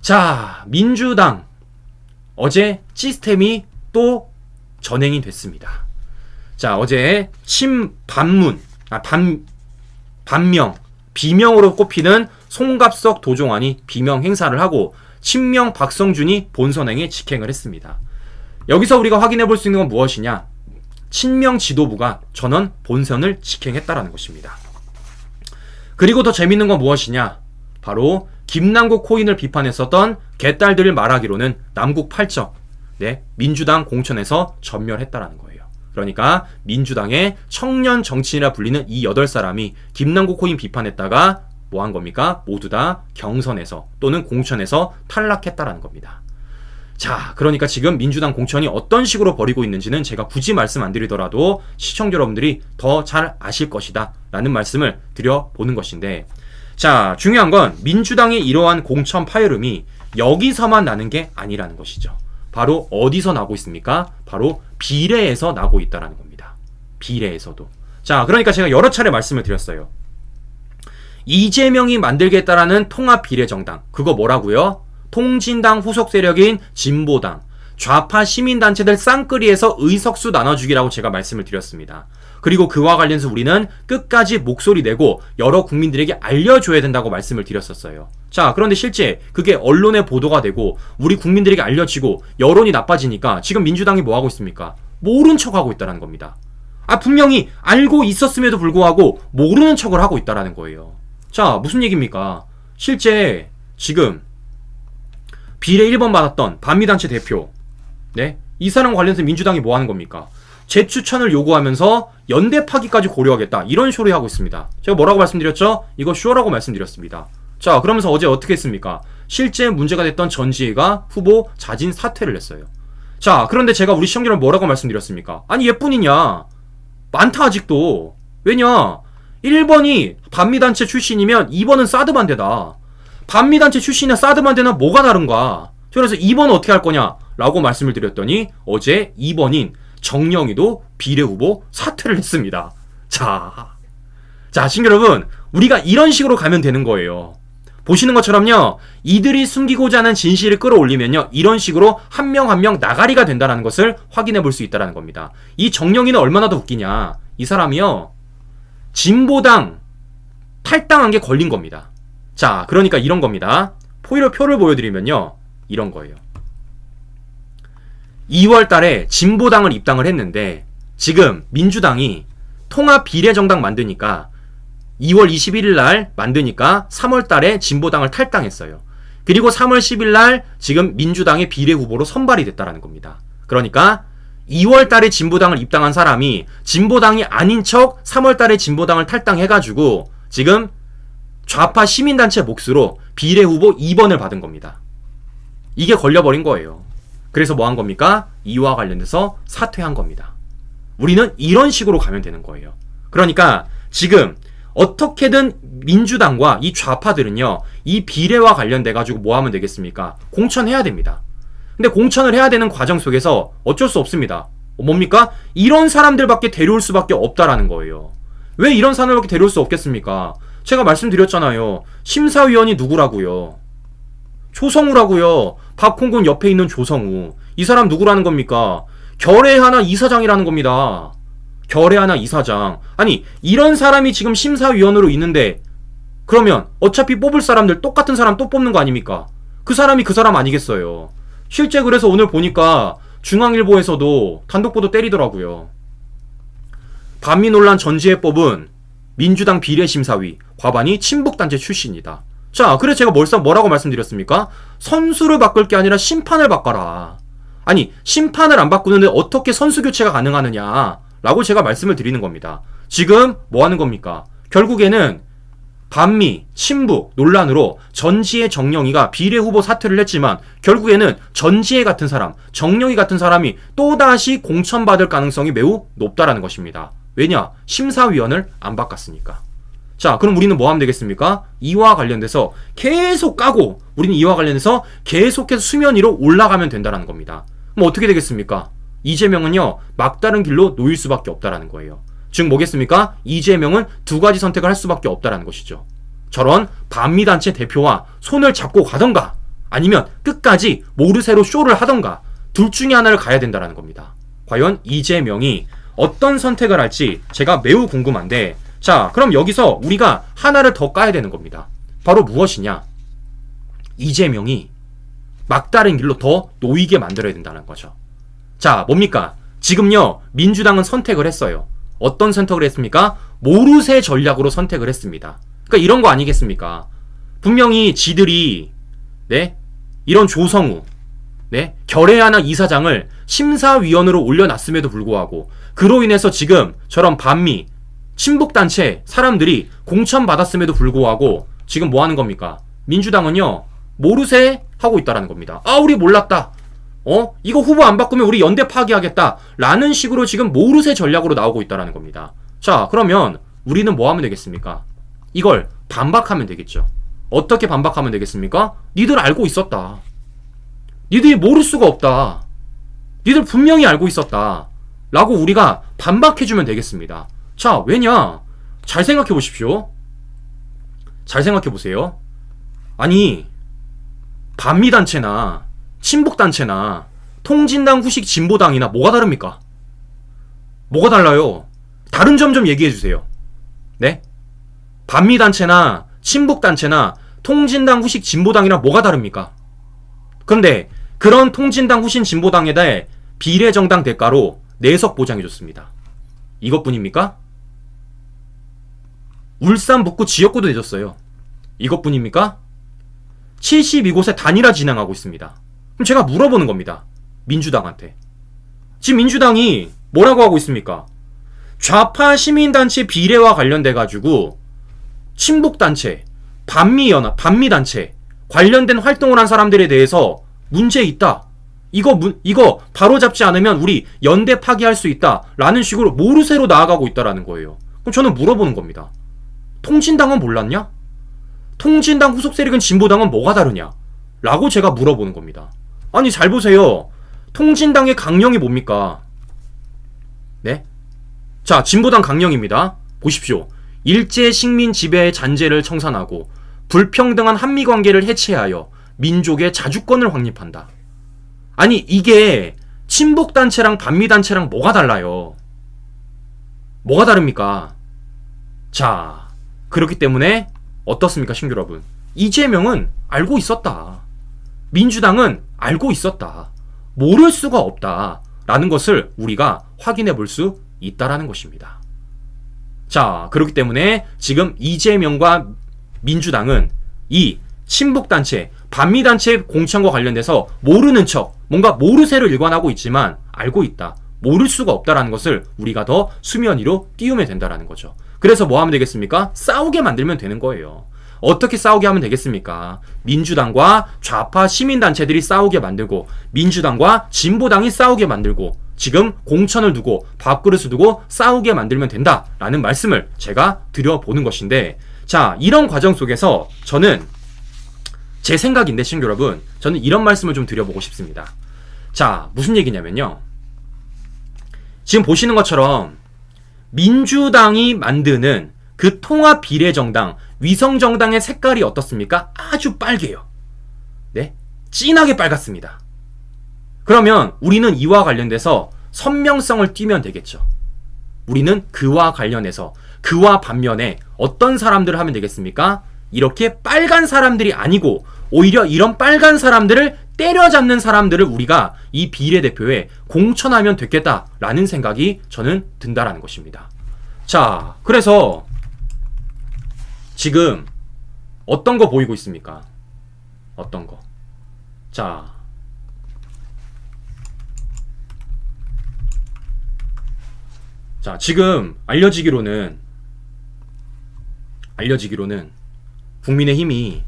자, 민주당 어제 시스템이 또 전행이 됐습니다. 자, 어제 비명으로 꼽히는 송갑석 도종환이 비명 행사를 하고 친명 박성준이 본선행에 직행을 했습니다. 여기서 우리가 확인해 볼 수 있는 건 무엇이냐? 친명 지도부가 전원 본선을 직행했다라는 것입니다. 그리고 더 재밌는 건 무엇이냐? 바로 김남국 코인을 비판했었던 개딸들을 말하기로는 남국 8적, 민주당 공천에서 전멸했다라는 거예요. 그러니까 민주당의 청년 정치인이라 불리는 이 8사람이 김남국 코인 비판했다가 뭐 한 겁니까? 모두 다 경선에서 또는 공천에서 탈락했다라는 겁니다. 자, 그러니까 지금 민주당 공천이 어떤 식으로 벌이고 있는지는 제가 굳이 말씀 안 드리더라도 시청자 여러분들이 더 잘 아실 것이다 라는 말씀을 드려보는 것인데, 자, 중요한 건 민주당의 이러한 공천 파열음이 여기서만 나는 게 아니라는 것이죠. 바로 어디서 나고 있습니까? 바로 비례에서 나고 있다는 겁니다. 비례에서도. 자, 그러니까 제가 여러 차례 말씀을 드렸어요. 이재명이 만들겠다라는 통합비례정당, 그거 뭐라고요? 통진당 후속 세력인 진보당, 좌파 시민단체들 쌍끌이에서 의석수 나눠주기라고 제가 말씀을 드렸습니다. 그리고 그와 관련해서 우리는 끝까지 목소리 내고 여러 국민들에게 알려줘야 된다고 말씀을 드렸었어요. 자, 그런데 실제 그게 언론에 보도가 되고 우리 국민들에게 알려지고 여론이 나빠지니까 지금 민주당이 뭐 하고 있습니까? 모른 척하고 있다는 겁니다. 분명히 알고 있었음에도 불구하고 모르는 척을 하고 있다는 거예요. 자, 무슨 얘기입니까? 실제 지금 비례 1번 받았던 반미단체 대표, 이 사람 관련해서 민주당이 뭐 하는 겁니까? 재추천을 요구하면서 연대 파기까지 고려하겠다, 이런 쇼를 하고 있습니다. 제가 뭐라고 말씀드렸죠? 이거 쇼라고 말씀드렸습니다. 자, 그러면서 어제 어떻게 했습니까? 실제 문제가 됐던 전지혜가 후보 자진 사퇴를 했어요. 자, 그런데 제가 우리 시청자를 뭐라고 말씀드렸습니까? 아니, 얘뿐이냐? 많다 아직도. 왜냐? 1번이 반미단체 출신이면 2번은 사드반대다. 반미단체 출신이나 사드반대나 뭐가 다른가? 그래서 2번은 어떻게 할 거냐? 라고 말씀을 드렸더니 어제 2번인 정영희도 비례 후보 사퇴를 했습니다. 자, 시청자 여러분, 우리가 이런 식으로 가면 되는 거예요. 보시는 것처럼요, 이들이 숨기고자 하는 진실을 끌어올리면요, 이런 식으로 한 명 한 명 나가리가 된다는 것을 확인해 볼 수 있다는 겁니다. 이 정영희는 얼마나 더 웃기냐? 이 사람이요, 진보당 탈당한 게 걸린 겁니다. 자, 그러니까 이런 겁니다. 표를 보여드리면요, 이런 거예요. 2월 달에 진보당을 입당을 했는데 지금 민주당이 통합 비례정당 만드니까 2월 21일 날 만드니까 3월 달에 진보당을 탈당했어요. 그리고 3월 10일 날 지금 민주당의 비례 후보로 선발이 됐다라는 겁니다. 그러니까 2월 달에 진보당을 입당한 사람이 진보당이 아닌 척 3월 달에 진보당을 탈당해가지고 지금 좌파 시민단체 몫으로 비례 후보 2번을 받은 겁니다. 이게 걸려버린 거예요. 그래서 뭐 한 겁니까? 이와 관련돼서 사퇴한 겁니다. 우리는 이런 식으로 가면 되는 거예요. 그러니까 지금 어떻게든 민주당과 이 좌파들은요, 이 비례와 관련돼가지고 뭐 하면 되겠습니까? 공천해야 됩니다. 근데 공천을 해야 되는 과정 속에서 어쩔 수 없습니다. 뭡니까? 이런 사람들밖에 데려올 수밖에 없다라는 거예요. 왜 이런 사람들밖에 데려올 수 없겠습니까? 제가 말씀드렸잖아요. 심사위원이 누구라고요? 조성우라고요. 박홍근 옆에 있는 조성우. 이 사람 누구라는 겁니까? 결의 하나 이사장이라는 겁니다. 결의 하나 이사장. 아니, 이런 사람이 지금 심사위원으로 있는데 그러면 어차피 뽑을 사람들 똑같은 사람 또 뽑는 거 아닙니까? 그 사람이 그 사람 아니겠어요. 실제 그래서 오늘 보니까 중앙일보에서도 단독보도 때리더라고요. 반미 논란 전지혜 뽑은 민주당 비례심사위 과반이 친북단체 출신이다. 자, 그래서 제가 뭐라고 말씀드렸습니까? 선수를 바꿀 게 아니라 심판을 바꿔라. 아니, 심판을 안 바꾸는데 어떻게 선수 교체가 가능하느냐 라고 제가 말씀을 드리는 겁니다. 지금 뭐 하는 겁니까? 결국에는 반미, 친북 논란으로 전지혜, 정영희가 비례 후보 사퇴를 했지만 결국에는 전지혜 같은 사람, 정영희 같은 사람이 또다시 공천받을 가능성이 매우 높다라는 것입니다. 왜냐? 심사위원을 안 바꿨으니까. 자, 그럼 우리는 뭐 하면 되겠습니까? 이와 관련돼서 계속 까고 우리는 이와 관련해서 계속해서 수면 위로 올라가면 된다는 겁니다. 그럼 어떻게 되겠습니까? 이재명은요, 막다른 길로 놓일 수밖에 없다라는 거예요. 즉 뭐겠습니까? 이재명은 두 가지 선택을 할 수밖에 없다라는 것이죠. 저런 반미단체 대표와 손을 잡고 가던가, 아니면 끝까지 모르쇠로 쇼를 하던가 둘 중에 하나를 가야 된다는 겁니다. 과연 이재명이 어떤 선택을 할지 제가 매우 궁금한데, 자, 그럼 여기서 우리가 하나를 더 까야 되는 겁니다. 바로 무엇이냐? 이재명이 막다른 길로 더 놓이게 만들어야 된다는 거죠. 자, 뭡니까? 지금요, 민주당은 선택을 했어요. 어떤 선택을 했습니까? 모르쇠 전략으로 선택을 했습니다. 그러니까 이런 거 아니겠습니까? 분명히 지들이 이런 조성우 결의하나 이사장을 심사위원으로 올려놨음에도 불구하고 그로 인해서 지금 저런 반미 친북단체 사람들이 공천받았음에도 불구하고 지금 뭐 하는 겁니까? 민주당은요, 모르쇠 하고 있다라는 겁니다. 아, 우리 몰랐다. 이거 후보 안 바꾸면 우리 연대 파기하겠다 라는 식으로 지금 모르쇠 전략으로 나오고 있다라는 겁니다. 자, 그러면 우리는 뭐 하면 되겠습니까? 이걸 반박하면 되겠죠. 어떻게 반박하면 되겠습니까? 니들 알고 있었다. 니들이 모를 수가 없다. 니들 분명히 알고 있었다. 라고 우리가 반박해주면 되겠습니다. 자, 왜냐? 잘 생각해 보십시오. 잘 생각해 보세요. 아니, 반미단체나 친북단체나 통진당 후식 진보당이나 뭐가 다릅니까? 뭐가 달라요? 다른 점 좀 얘기해 주세요. 네? 반미단체나 친북단체나 통진당 후식 진보당이랑 뭐가 다릅니까? 그런데 그런 통진당 후신 진보당에 대해 비례정당 대가로 내석 보장해줬습니다. 이것뿐입니까? 울산 북구 지역구도 내줬어요. 이것뿐입니까? 72곳에 단일화 진행하고 있습니다. 그럼 제가 물어보는 겁니다. 민주당한테. 지금 민주당이 뭐라고 하고 있습니까? 좌파 시민단체 비례와 관련돼가지고 친북단체, 반미연합, 반미단체 관련된 활동을 한 사람들에 대해서 문제 있다. 이거 바로잡지 않으면 우리 연대 파기할 수 있다. 라는 식으로 모르쇠로 나아가고 있다라는 거예요. 그럼 저는 물어보는 겁니다. 통진당은 몰랐냐? 통진당 후속 세력인 진보당은 뭐가 다르냐? 라고 제가 물어보는 겁니다. 아니, 잘 보세요. 통진당의 강령이 뭡니까? 네? 자, 진보당 강령입니다. 보십시오. 일제 식민 지배의 잔재를 청산하고 불평등한 한미관계를 해체하여 민족의 자주권을 확립한다. 아니, 이게 친북단체랑 반미단체랑 뭐가 달라요? 뭐가 다릅니까? 자, 그렇기 때문에 어떻습니까, 신규 여러분? 이재명은 알고 있었다. 민주당은 알고 있었다. 모를 수가 없다. 라는 것을 우리가 확인해 볼 수 있다라는 것입니다. 자, 그렇기 때문에 지금 이재명과 민주당은 이 친북단체, 반미단체 공천과 관련돼서 모르는 척, 뭔가 모르쇠를 일관하고 있지만 알고 있다. 모를 수가 없다라는 것을 우리가 더 수면 위로 띄우면 된다라는 거죠. 그래서 뭐 하면 되겠습니까? 싸우게 만들면 되는 거예요. 어떻게 싸우게 하면 되겠습니까? 민주당과 좌파 시민단체들이 싸우게 만들고 민주당과 진보당이 싸우게 만들고 지금 공천을 두고 밥그릇을 두고 싸우게 만들면 된다라는 말씀을 제가 드려보는 것인데, 자, 이런 과정 속에서 저는 제 생각인데 친구 여러분, 저는 이런 말씀을 좀 드려보고 싶습니다. 자, 무슨 얘기냐면요, 지금 보시는 것처럼 민주당이 만드는 그 통합 비례정당, 위성정당의 색깔이 어떻습니까? 아주 빨개요. 네? 진하게 빨갛습니다. 그러면 우리는 이와 관련돼서 선명성을 띠면 되겠죠. 우리는 그와 관련해서, 그와 반면에 어떤 사람들을 하면 되겠습니까? 이렇게 빨간 사람들이 아니고 오히려 이런 빨간 사람들을 때려잡는 사람들을 우리가 이 비례대표에 공천하면 됐겠다라는 생각이 저는 든다라는 것입니다. 자, 그래서 지금 어떤 거 보이고 있습니까? 어떤 거? 자, 지금 알려지기로는 국민의힘이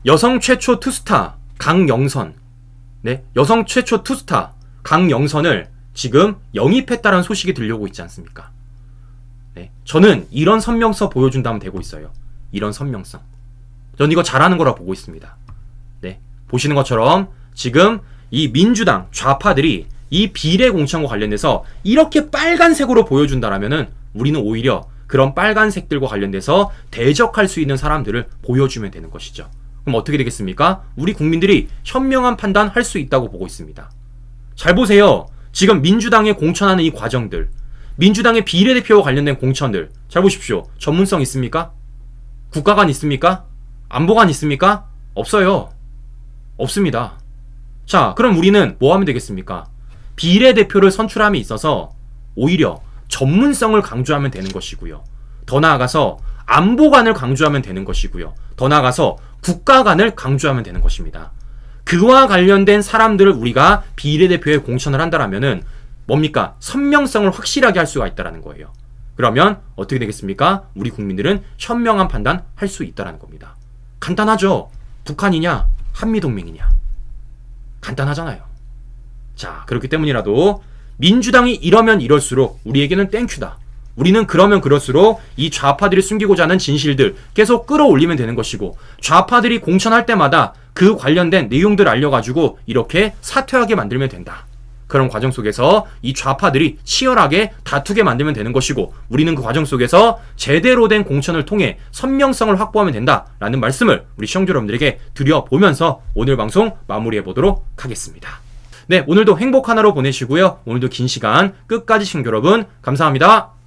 여성 최초 투스타 강영선, 여성 최초 투스타 강영선을 지금 영입했다는 소식이 들려오고 있지 않습니까? 저는 이런 선명성 보여준다면 되고 있어요. 이런 선명성. 전 이거 잘하는 거라 보고 있습니다. 보시는 것처럼 지금 이 민주당 좌파들이 이 비례 공천과 관련돼서 이렇게 빨간색으로 보여준다라면은 우리는 오히려 그런 빨간색들과 관련돼서 대적할 수 있는 사람들을 보여주면 되는 것이죠. 그럼 어떻게 되겠습니까? 우리 국민들이 현명한 판단할 수 있다고 보고 있습니다. 잘 보세요. 지금 민주당에 공천하는 이 과정들, 민주당의 비례대표와 관련된 공천들, 잘 보십시오. 전문성 있습니까? 국가관 있습니까? 안보관 있습니까? 없어요. 없습니다. 자, 그럼 우리는 뭐 하면 되겠습니까? 비례대표를 선출함에 있어서 오히려 전문성을 강조하면 되는 것이고요. 더 나아가서 안보관을 강조하면 되는 것이고요. 더 나아가서 국가관을 강조하면 되는 것입니다. 그와 관련된 사람들을 우리가 비례대표에 공천을 한다라면은 뭡니까? 선명성을 확실하게 할 수가 있다는 거예요. 그러면 어떻게 되겠습니까? 우리 국민들은 현명한 판단 할 수 있다는 겁니다. 간단하죠? 북한이냐? 한미동맹이냐? 간단하잖아요. 자, 그렇기 때문이라도 민주당이 이러면 이럴수록 우리에게는 땡큐다. 우리는 그러면 그럴수록 이 좌파들이 숨기고자 하는 진실들 계속 끌어올리면 되는 것이고, 좌파들이 공천할 때마다 그 관련된 내용들을 알려가지고 이렇게 사퇴하게 만들면 된다. 그런 과정 속에서 이 좌파들이 치열하게 다투게 만들면 되는 것이고, 우리는 그 과정 속에서 제대로 된 공천을 통해 선명성을 확보하면 된다라는 말씀을 우리 시청자 여러분들에게 드려보면서 오늘 방송 마무리해보도록 하겠습니다. 네, 오늘도 행복 하나로 보내시고요. 오늘도 긴 시간 끝까지 시청자 여러분 감사합니다.